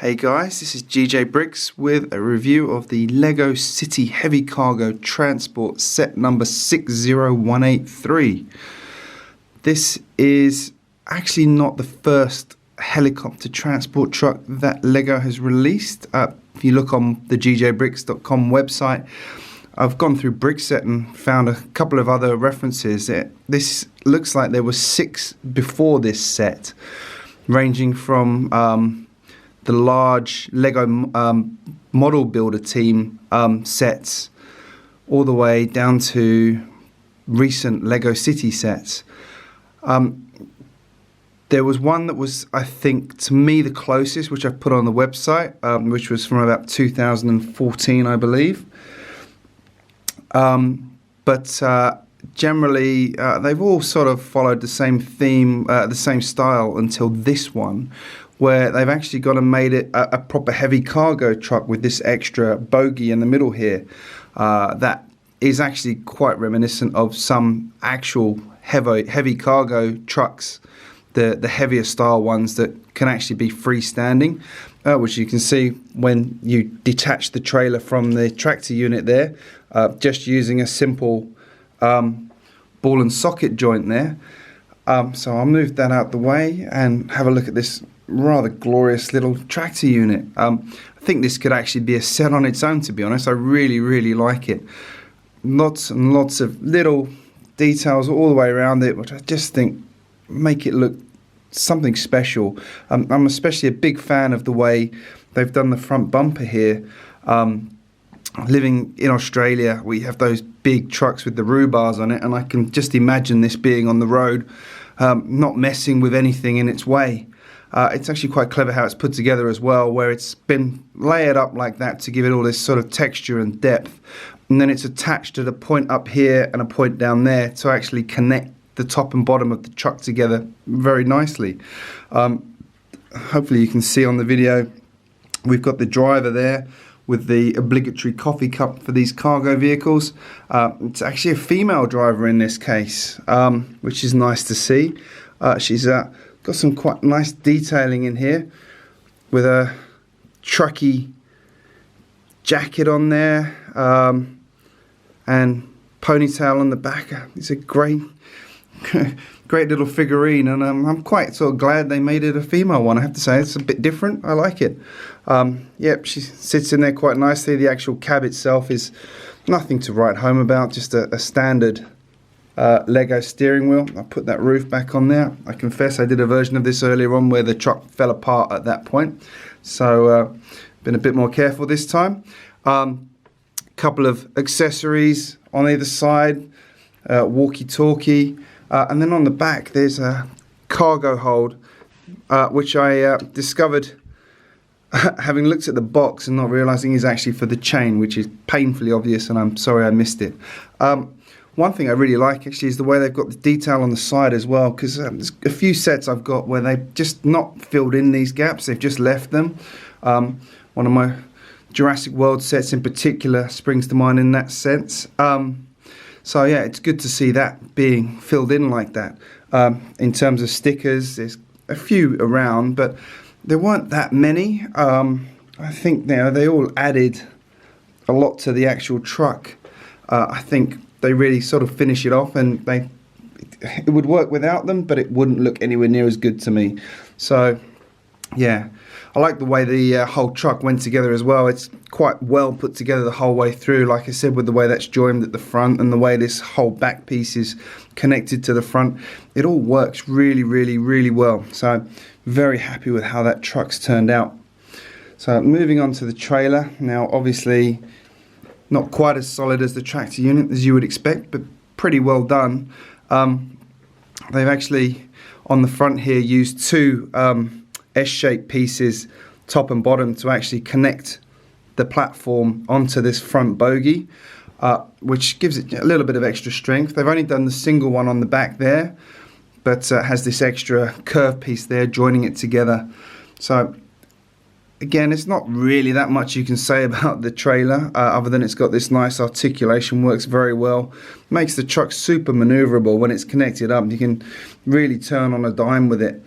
Hey guys, this is GJBricks with a review of the LEGO City Heavy Cargo Transport set number 60183. This is actually not the first helicopter transport truck that LEGO has released. If you look on the GJBricks.com website, I've gone through Brickset and found a couple of other references. This looks like there were 6 before this set, ranging from the large LEGO model builder team sets all the way down to recent LEGO City sets. There was one that was, I think, to me the closest, which I've put on the website, which was from about 2014, I believe. But generally, they've all sort of followed the same theme, the same style until this one, where they've actually gone and made it a proper heavy cargo truck with this extra bogie in the middle here. That is actually quite reminiscent of some actual heavy cargo trucks, the heavier style ones that can actually be freestanding, which you can see when you detach the trailer from the tractor unit there, just using a simple ball and socket joint there. So I'll move that out the way and have a look at this rather glorious little tractor unit. I think this could actually be a set on its own, to be honest. I really like it. Lots and lots of little details all the way around it, which I just think make it look something special. I'm especially a big fan of the way they've done the front bumper here. Living in Australia, we have those big trucks with the rhubards on it, and I can just imagine this being on the road, not messing with anything in its way. It's actually quite clever how it's put together as well, where it's been layered up like that to give it all this sort of texture and depth, and then it's attached at a point up here and a point down there to actually connect the top and bottom of the truck together very nicely. Hopefully you can see on the video, we've got the driver there with the obligatory coffee cup for these cargo vehicles. It's actually a female driver in this case, which is nice to see. She's got some quite nice detailing in here with a trucky jacket on there, and ponytail on the back. It's a great little figurine, and I'm quite sort of glad they made it a female one. I have to say, it's a bit different. I like it. Yep, she sits in there quite nicely. The actual cab itself is nothing to write home about, just a standard LEGO steering wheel. I'll put that roof back on there. I confess I did a version of this earlier on where the truck fell apart at that point, so been a bit more careful this time. Couple of accessories on either side, walkie-talkie, and then on the back there's a cargo hold, which I discovered having looked at the box and not realizing is actually for the chain, which is painfully obvious, and I'm sorry I missed it. One thing I really like actually is the way they've got the detail on the side as well, because there's a few sets I've got where they've just not filled in these gaps, they've just left them. One of my Jurassic World sets in particular springs to mind in that sense. So yeah, it's good to see that being filled in like that. In terms of stickers, there's a few around, but there weren't that many. I think they all added a lot to the actual truck. I think they really sort of finish it off, and it would work without them, but it wouldn't look anywhere near as good to me. So yeah, I like the way the whole truck went together as well. It's quite well put together the whole way through, like I said, with the way that's joined at the front and the way this whole back piece is connected to the front. It all works really well. So very happy with how that truck's turned out. So moving on to the trailer. Now obviously not quite as solid as the tractor unit as you would expect, but pretty well done. They've actually on the front here used 2 S-shaped pieces, top and bottom, to actually connect the platform onto this front bogie, which gives it a little bit of extra strength. They've only done the single one on the back there, but has this extra curve piece there joining it together. So again, it's not really that much you can say about the trailer, other than it's got this nice articulation, works very well, makes the truck super maneuverable when it's connected up. You can really turn on a dime with it.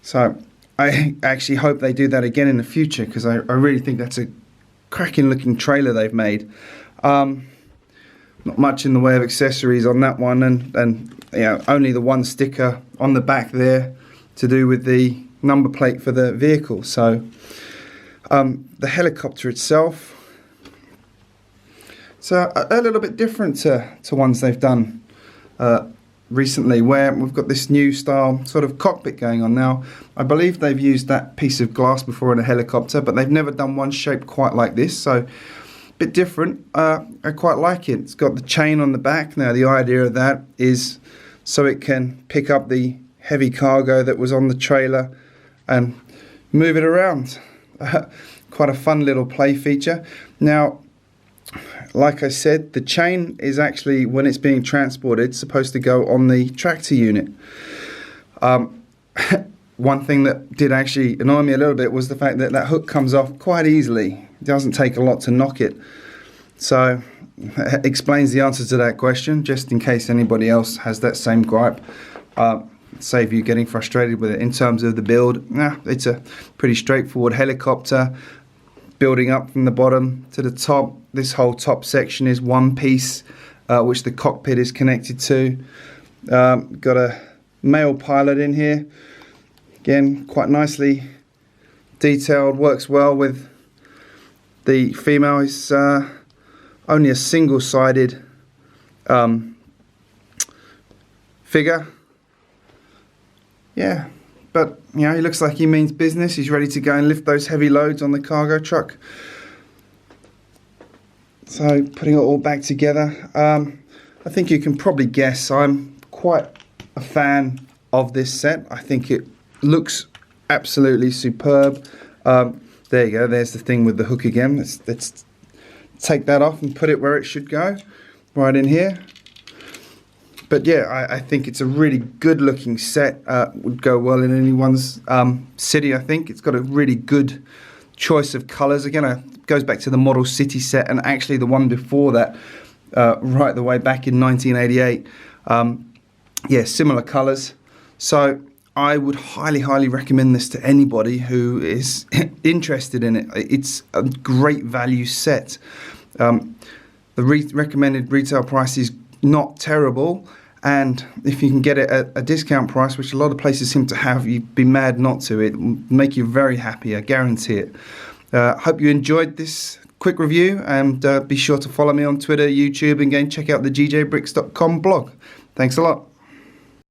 So I actually hope they do that again in the future, because I really think that's a cracking looking trailer they've made. Not much in the way of accessories on that one, and you know, only the one sticker on the back there to do with the number plate for the vehicle. So the helicopter itself, so a little bit different to ones they've done recently, where we've got this new style sort of cockpit going on. Now, I believe they've used that piece of glass before in a helicopter, but they've never done one shaped quite like this, so a bit different. I quite like it. It's got the chain on the back. Now, the idea of that is so it can pick up the heavy cargo that was on the trailer and move it around. Quite a fun little play feature. Now, like I said, the chain is actually, when it's being transported, supposed to go on the tractor unit. One thing that did actually annoy me a little bit was the fact that that hook comes off quite easily. It doesn't take a lot to knock it. So it explains the answer to that question, just in case anybody else has that same gripe. Save you getting frustrated with it. In terms of the build, it's a pretty straightforward helicopter, building up from the bottom to the top. This whole top section is one piece, which the cockpit is connected to. Got a male pilot in here. Again, quite nicely detailed, works well with the female. It's only a single-sided figure. Yeah, but you know, he looks like he means business. He's ready to go and lift those heavy loads on the cargo truck. So putting it all back together, I think you can probably guess I'm quite a fan of this set. I think it looks absolutely superb. There you go, there's the thing with the hook again. Let's take that off and put it where it should go, right in here. But yeah, I think it's a really good looking set. Would go well in anyone's city, I think. It's got a really good choice of colours. Again, it goes back to the Model City set, and actually the one before that, right the way back in 1988. Yeah, similar colours. So I would highly, highly recommend this to anybody who is interested in it. It's a great value set. The recommended retail price is not terrible, and if you can get it at a discount price, which a lot of places seem to have, you'd be mad not to. It will make you very happy, I guarantee it. Hope you enjoyed this quick review, and be sure to follow me on Twitter, YouTube, and again check out the GJBricks.com blog. Thanks a lot.